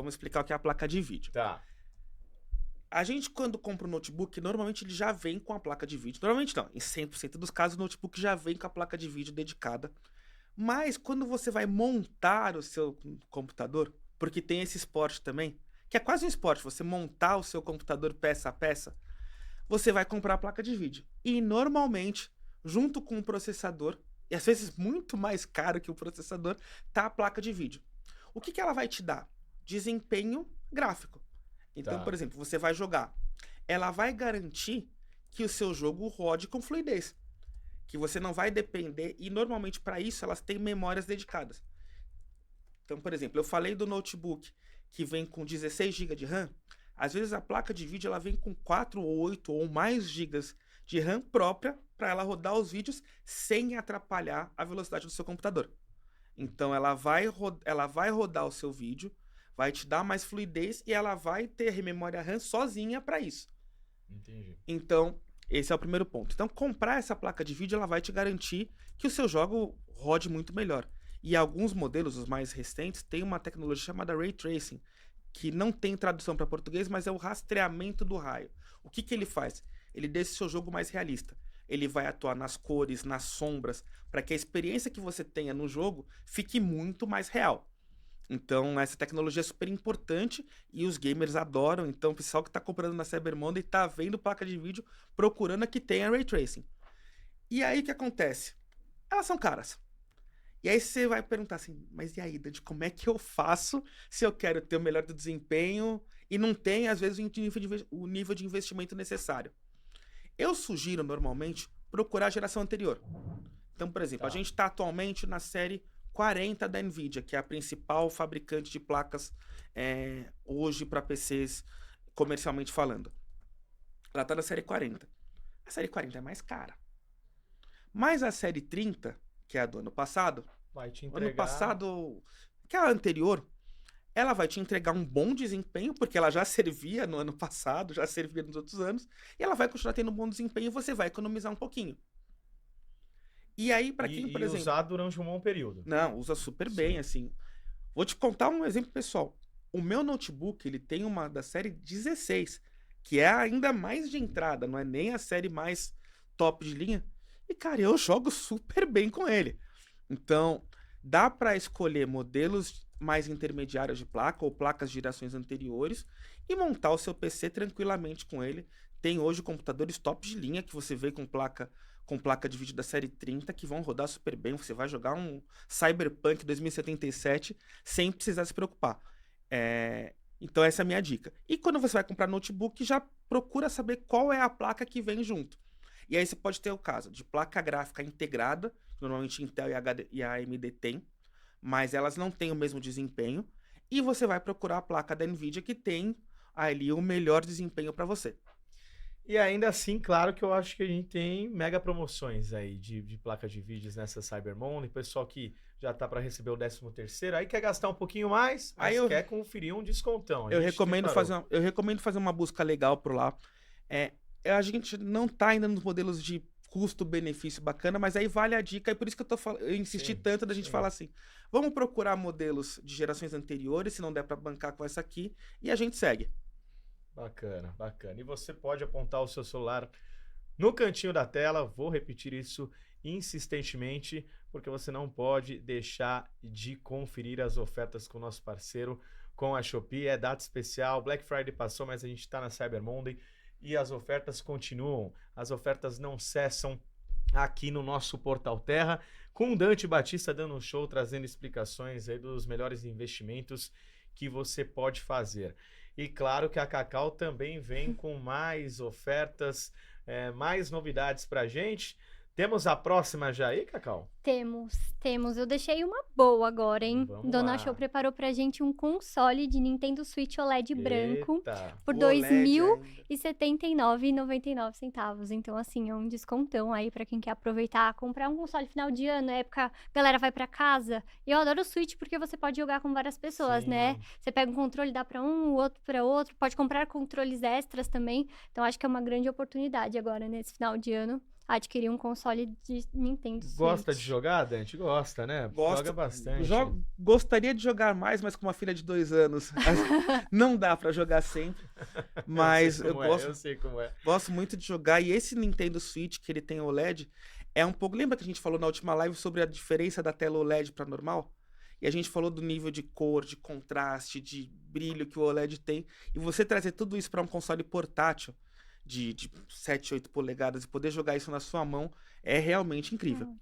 Vamos explicar o que é a placa de vídeo. Tá. A gente, quando compra um notebook, normalmente ele já vem com a placa de vídeo. Normalmente não, em 100% dos casos, o notebook já vem com a placa de vídeo dedicada. Mas quando você vai montar o seu computador, porque tem esse esporte também, que é quase um esporte, você montar o seu computador peça a peça, você vai comprar a placa de vídeo. E normalmente, junto com o processador, e às vezes muito mais caro que o processador, tá a placa de vídeo. O que ela vai te dar? Desempenho gráfico. Então, Tá. por exemplo, você vai jogar. Ela vai garantir que o seu jogo rode com fluidez. Que você não vai depender, e normalmente para isso elas têm memórias dedicadas. Então, por exemplo, eu falei do notebook que vem com 16 GB de RAM. Às vezes a placa de vídeo ela vem com 4 ou 8 ou mais gigas de RAM própria para ela rodar os vídeos sem atrapalhar a velocidade do seu computador. Então ela vai rodar o seu vídeo, vai te dar mais fluidez e ela vai ter memória RAM sozinha para isso. Entendi. Então, esse é o primeiro ponto. Então, comprar essa placa de vídeo, ela vai te garantir que o seu jogo rode muito melhor. E alguns modelos, os mais recentes, têm uma tecnologia chamada Ray Tracing, que não tem tradução para português, mas é o rastreamento do raio. O que ele faz? Ele deixa o seu jogo mais realista. Ele vai atuar nas cores, nas sombras, para que a experiência que você tenha no jogo fique muito mais real. Então, essa tecnologia é super importante e os gamers adoram. Então, o pessoal que está comprando na Cyber Monday está vendo placa de vídeo procurando a que tenha Ray Tracing. E aí, o que acontece? Elas são caras. E aí você vai perguntar assim, mas e aí, Dante, como é que eu faço se eu quero ter o melhor do desempenho e não tem, às vezes, o nível de investimento necessário? Eu sugiro, normalmente, procurar a geração anterior. Então, por exemplo, a gente está atualmente na série 40 da NVIDIA, que é a principal fabricante de placas hoje para PCs, comercialmente falando. Ela está na série 40. A série 40 é mais cara. Mas a série 30, que é a do ano passado, Vai te entregar... ano passado, que é a anterior, ela vai te entregar um bom desempenho, porque ela já servia no ano passado, já servia nos outros anos, e ela vai continuar tendo um bom desempenho e você vai economizar um pouquinho. E aí, para quem, por exemplo... usar durante um bom período. Não, usa super bem, assim. Vou te contar um exemplo pessoal. O meu notebook, ele tem uma da série 16, que é ainda mais de entrada, não é nem a série mais top de linha. E, cara, eu jogo super bem com ele. Então, dá para escolher modelos mais intermediários de placa ou placas de gerações anteriores e montar o seu PC tranquilamente com ele. Tem hoje computadores top de linha que você vê com placa de vídeo da série 30 que vão rodar super bem. Você vai jogar um Cyberpunk 2077 sem precisar se preocupar. Então essa é a minha dica. E quando você vai comprar notebook, já procura saber qual é a placa que vem junto. E aí você pode ter o caso de placa gráfica integrada, normalmente Intel e a AMD tem, mas elas não têm o mesmo desempenho. E você vai procurar a placa da NVIDIA que tem ali o melhor desempenho para você. E ainda assim, claro que eu acho que a gente tem mega promoções aí de placa de vídeos nessa Cyber Monday. Pessoal que já tá para receber o 13º, aí quer gastar um pouquinho mais, mas quer conferir um descontão. Eu recomendo fazer uma busca legal por lá. A gente não tá ainda nos modelos de custo-benefício bacana, mas aí vale a dica, e por isso que eu insisti tanto da gente falar assim, vamos procurar modelos de gerações anteriores, se não der para bancar com essa aqui, e a gente segue. Bacana, bacana. E você pode apontar o seu celular no cantinho da tela, vou repetir isso insistentemente, porque você não pode deixar de conferir as ofertas com o nosso parceiro, com a Shopee. É data especial, Black Friday passou, mas a gente está na Cyber Monday e as ofertas continuam. As ofertas não cessam aqui no nosso Portal Terra, com o Dante Batista dando um show, trazendo explicações aí dos melhores investimentos que você pode fazer. E claro que a Cacau também vem com mais ofertas, mais novidades pra gente. Temos a próxima já aí, Cacau? Temos. Eu deixei uma boa agora, hein? Vamos Dona lá. Show preparou pra gente um console de Nintendo Switch OLED branco por R$ OLED 2.079,99. Então, assim, é um descontão aí pra quem quer aproveitar, comprar um console final de ano, época a galera vai pra casa. E eu adoro o Switch porque você pode jogar com várias pessoas, Sim. né? Você pega um controle, dá pra um, o outro pra outro. Pode comprar controles extras também. Então, acho que é uma grande oportunidade agora, nesse final de ano. adquirir um console de Nintendo Switch. Gosta de jogar, Dante? Gosta, né? Gosto. Joga bastante. Gostaria de jogar mais, mas com uma filha de 2 anos. Não dá pra jogar sempre. Mas eu sei como é. gosto muito de jogar. E esse Nintendo Switch, que ele tem OLED, é um pouco... Lembra que a gente falou na última live sobre a diferença da tela OLED pra normal? E a gente falou do nível de cor, de contraste, de brilho que o OLED tem. E você trazer tudo isso para um console portátil de 7, 8 polegadas e poder jogar isso na sua mão é realmente incrível.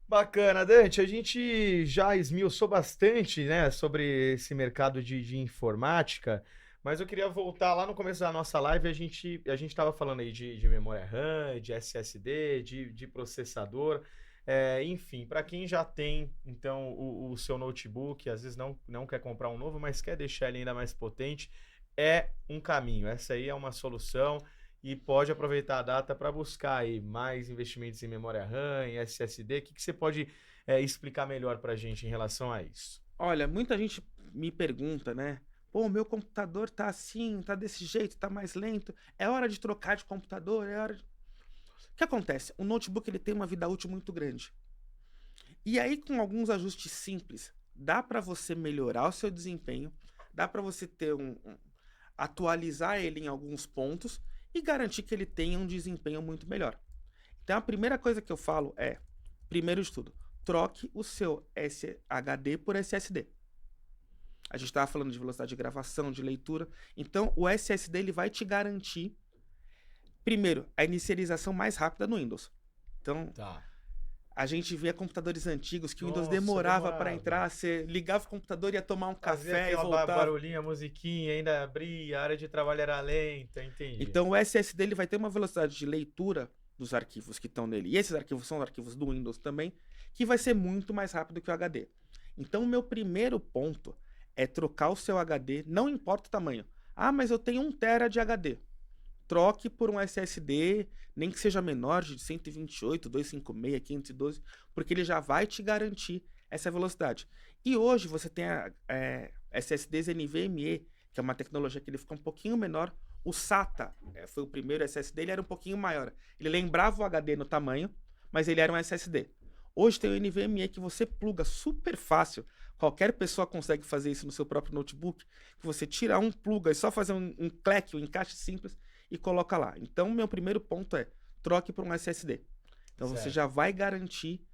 Bacana, Dante. A gente já esmiuçou bastante, né, sobre esse mercado de informática, mas eu queria voltar lá no começo da nossa live. A gente estava falando aí de memória RAM, de SSD, de processador. Enfim, para quem já tem, então, o seu notebook, às vezes não quer comprar um novo, mas quer deixar ele ainda mais potente, é um caminho. Essa aí é uma solução e pode aproveitar a data para buscar aí mais investimentos em memória RAM, em SSD. O que você pode explicar melhor para a gente em relação a isso? Olha, muita gente me pergunta, né? Pô, meu computador tá assim, tá desse jeito, tá mais lento. É hora de trocar de computador, é hora de... O que acontece? O notebook ele tem uma vida útil muito grande. E aí, com alguns ajustes simples, dá para você melhorar o seu desempenho, dá para você ter atualizar ele em alguns pontos e garantir que ele tenha um desempenho muito melhor. Então, a primeira coisa que eu falo é, primeiro de tudo, troque o seu HD por SSD. A gente estava falando de velocidade de gravação, de leitura. Então, o SSD ele vai te garantir, primeiro, a inicialização mais rápida no Windows. Então, a gente via computadores antigos que o Windows demorava para entrar, você ligava o computador, ia tomar um café e voltava. Barulhinho, a musiquinha, ainda abria, a área de trabalho era lenta, entendi. Então, o SSD ele vai ter uma velocidade de leitura dos arquivos que estão nele. E esses arquivos são arquivos do Windows também, que vai ser muito mais rápido que o HD. Então, o meu primeiro ponto é trocar o seu HD, não importa o tamanho. Ah, mas eu tenho 1 TB de HD. Troque por um SSD, nem que seja menor, de 128, 256, 512, porque ele já vai te garantir essa velocidade. E hoje você tem SSDs NVMe, que é uma tecnologia que ele fica um pouquinho menor. O SATA foi o primeiro SSD, ele era um pouquinho maior. Ele lembrava o HD no tamanho, mas ele era um SSD. Hoje tem o NVMe que você pluga super fácil. Qualquer pessoa consegue fazer isso no seu próprio notebook. Que você tira pluga e só fazer um clack, um encaixe simples e coloca lá. Então, meu primeiro ponto é troque por um SSD. Então, você já vai garantir.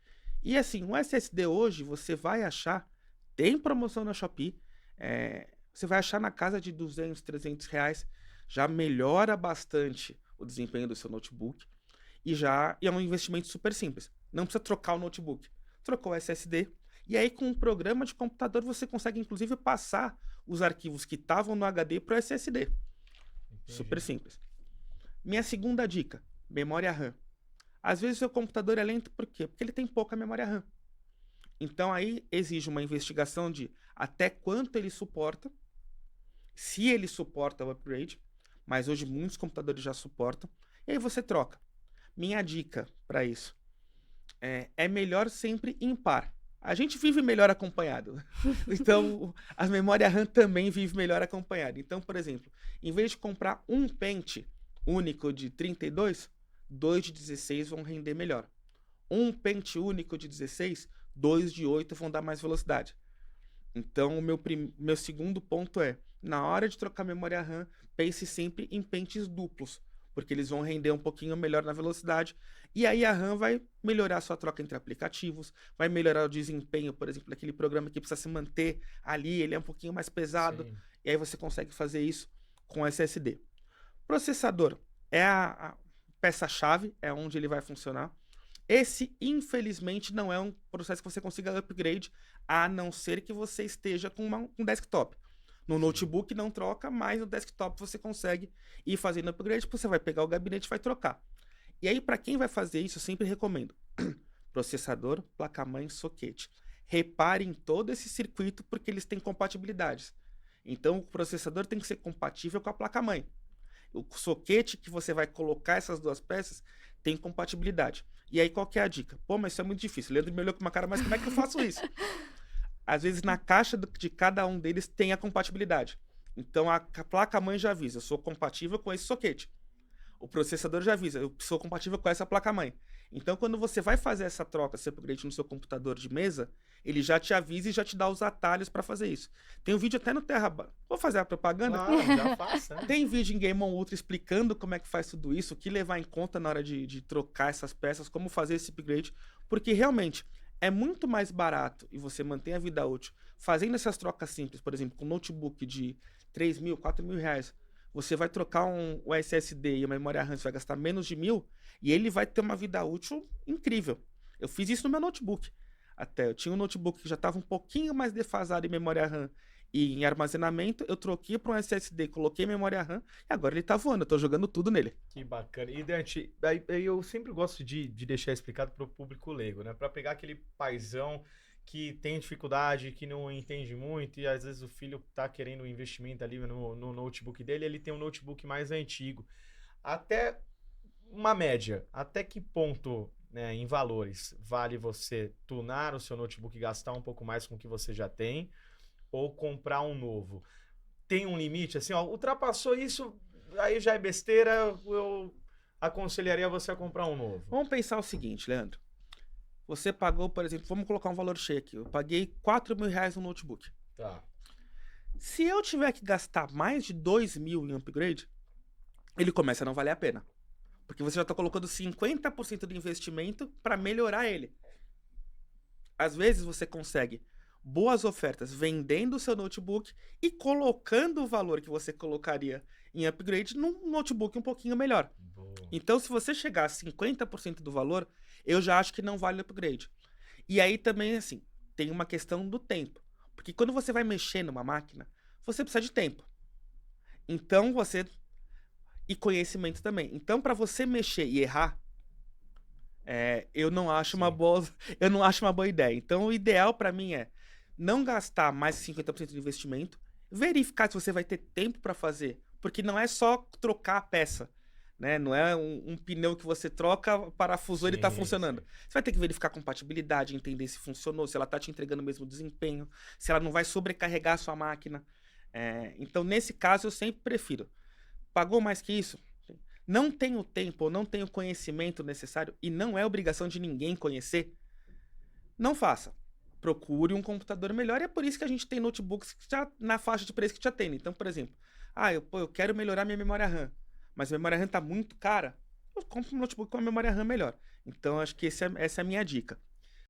E assim, um SSD hoje você vai achar, tem promoção na Shopee, você vai achar na casa de 200, 300 reais. Já melhora bastante o desempenho do seu notebook. E é um investimento super simples. Não precisa trocar o notebook. Trocou o SSD. E aí, com um programa de computador, você consegue, inclusive, passar os arquivos que estavam no HD para o SSD. Entendi. Super simples. Minha segunda dica, memória RAM. Às vezes, o seu computador é lento, por quê? Porque ele tem pouca memória RAM. Então, aí, exige uma investigação de até quanto ele suporta, se ele suporta o upgrade, mas hoje muitos computadores já suportam, e aí você troca. Minha dica para isso é melhor sempre impar. A gente vive melhor acompanhado. Então, a memória RAM também vive melhor acompanhada. Então, por exemplo, em vez de comprar um pente único de 32, 2 de 16 vão render melhor. Um pente único de 16, 2 de 8 vão dar mais velocidade. Então, o meu segundo ponto é, na hora de trocar memória RAM, pense sempre em pentes duplos, porque eles vão render um pouquinho melhor na velocidade. E aí a RAM vai melhorar a sua troca entre aplicativos, vai melhorar o desempenho, por exemplo, daquele programa que precisa se manter ali, ele é um pouquinho mais pesado. Sim. E aí você consegue fazer isso com SSD. Processador é a peça-chave, é onde ele vai funcionar. Esse, infelizmente, não é um processo que você consiga upgrade, a não ser que você esteja com um desktop. No notebook não troca, mas no desktop você consegue ir fazendo upgrade, porque você vai pegar o gabinete e vai trocar. E aí, para quem vai fazer isso, eu sempre recomendo processador, placa-mãe, soquete. Repare em todo esse circuito, porque eles têm compatibilidades. Então, o processador tem que ser compatível com a placa-mãe. O soquete que você vai colocar essas duas peças tem compatibilidade. E aí, qual que é a dica? Pô, mas isso é muito difícil. O Leandro me olhou com uma cara, mas como é que eu faço isso? Às vezes, na caixa de cada um deles tem a compatibilidade. Então, a placa-mãe já avisa, eu sou compatível com esse soquete. o processador já avisa, eu sou compatível com essa placa-mãe. Então, quando você vai fazer essa troca, esse upgrade no seu computador de mesa, ele já te avisa e já te dá os atalhos para fazer isso. Tem um vídeo até no Terra... Vou fazer a propaganda? Claro, já faça. Né? Tem vídeo em Game On Ultra explicando como é que faz tudo isso, o que levar em conta na hora de trocar essas peças, como fazer esse upgrade, porque realmente é muito mais barato e você mantém a vida útil fazendo essas trocas simples, por exemplo, com um notebook de 3 mil, 4 mil reais, você vai trocar um SSD e uma memória RAM, você vai gastar menos de 1.000 e ele vai ter uma vida útil incrível. Eu fiz isso no meu notebook. Até eu tinha um notebook que já estava um pouquinho mais defasado em memória RAM e em armazenamento, eu troquei para um SSD, coloquei memória RAM e agora ele tá voando, eu tô jogando tudo nele. Que bacana. E Dante, aí eu sempre gosto de deixar explicado para o público leigo, né? Para pegar aquele paizão que tem dificuldade, que não entende muito, e às vezes o filho tá querendo um investimento ali no notebook dele, ele tem um notebook mais antigo. Até uma média, até que ponto, né, em valores, vale você tunar o seu notebook e gastar um pouco mais com o que você já tem, ou comprar um novo? Tem um limite, assim, ó, ultrapassou isso, aí já é besteira, eu aconselharia você a comprar um novo. Vamos pensar o seguinte, Leandro. Você pagou, por exemplo, vamos colocar um valor cheio aqui. Eu paguei 4 mil reais no notebook. Tá. Se eu tiver que gastar mais de 2 mil em upgrade, ele começa a não valer a pena. Porque você já está colocando 50% do investimento para melhorar ele. Às vezes você consegue boas ofertas vendendo o seu notebook e colocando o valor que você colocaria em upgrade num notebook um pouquinho melhor. Boa. Então, se você chegar a 50% do valor, eu já acho que não vale o upgrade. E aí também, assim, tem uma questão do tempo. Porque quando você vai mexer numa máquina, você precisa de tempo. Então, você... E conhecimento também. Então, para você mexer e errar, eu não acho uma boa ideia. Então, o ideal para mim é não gastar mais de 50% do investimento, verificar se você vai ter tempo para fazer, porque não é só trocar a peça, né? Não é um pneu que você troca, parafusou, ele está funcionando. Você vai ter que verificar a compatibilidade, entender se funcionou, se ela está te entregando o mesmo desempenho, se ela não vai sobrecarregar a sua máquina. Então, nesse caso, eu sempre prefiro. Pagou mais que isso? Não tenho tempo ou não tenho conhecimento necessário, e não é obrigação de ninguém conhecer, não faça. Procure um computador melhor, e é por isso que a gente tem notebooks que já, na faixa de preço que te atendem. Então, por exemplo, eu quero melhorar minha memória RAM, mas a memória RAM está muito cara, eu compro um notebook com a memória RAM melhor. Então, acho que essa é a minha dica.